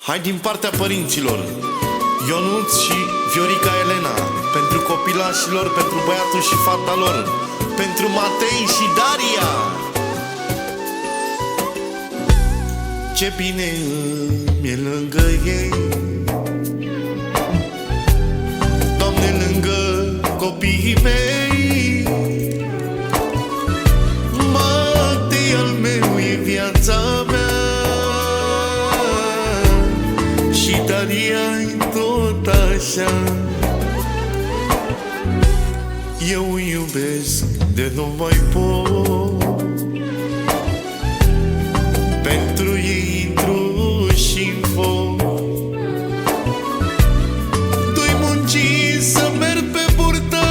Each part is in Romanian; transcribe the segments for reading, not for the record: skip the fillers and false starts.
Hai din partea părinților, Ionuț și Viorica Elena, pentru copilașilor, pentru băiatul și fata lor, pentru Matei și Daria. Ce bine mi-e lângă ei, Doamne, lângă copiii mei. Matei al meu e viața mea și Daria-i tot așa. Eu îi iubesc de nu mai pot, pentru ei intru și-n foc. Doi munci să merg pe burtă,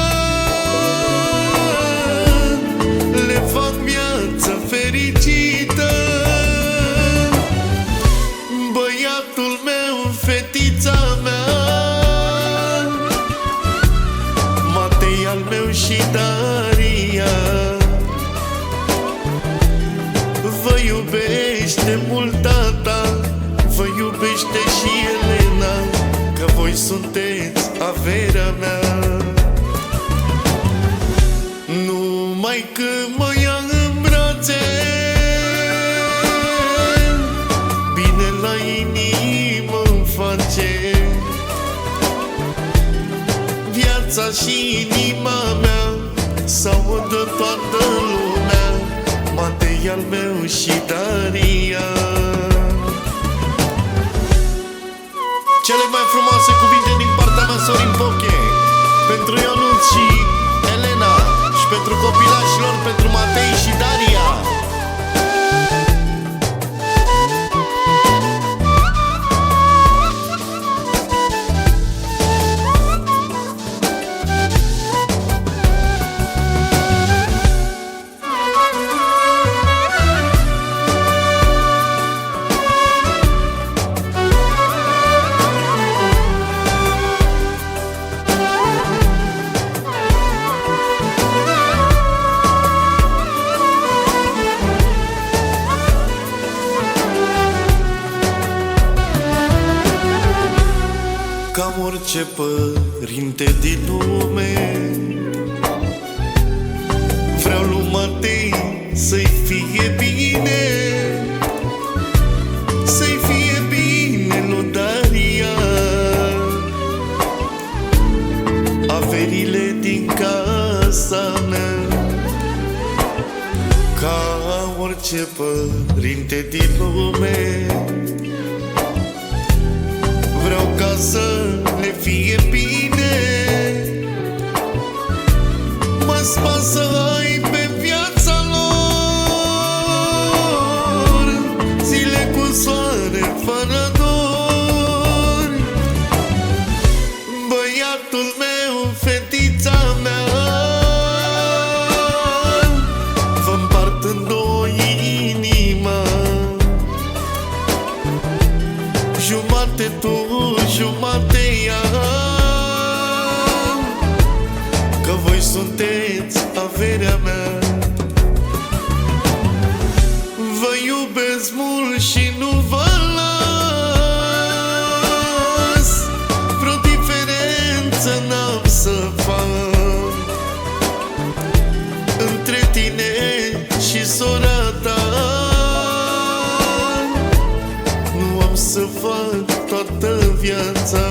le fac viața fericită. Băiatul meu, fetița mea, Matei al meu și Daria. Vă iubește mult tata, vă iubește și Elena, că voi sunteți averea mea. Numai când mă ia în brațe, bine la inimă-mi face. Viața și inima mea s-audă toată lumea, Matei al meu și Daria. Cele mai frumoase cuvinte din partea mea, Sorin Poche, pentru Ionuț și Elena și pentru copilașilor, pentru Matei și Daria. Ca orice părinte din lume, vreau lui Matei să-i fie bine, să-i fie bine lui Daria. Averile din casa mea, ca orice părinte din lume, vreau ca să le fie bine. Mă-ți pasă ai pe viața lor, zile cu soare fără dor. Băiatul meu, fetița mea, vă împart în două inima, jumate tu, jumate ea, că voi sunteți averea mea. Vă iubesc mult și nu vă las, vreo diferență n-am să fac între tine și sora ta. Nu am să fac toată viața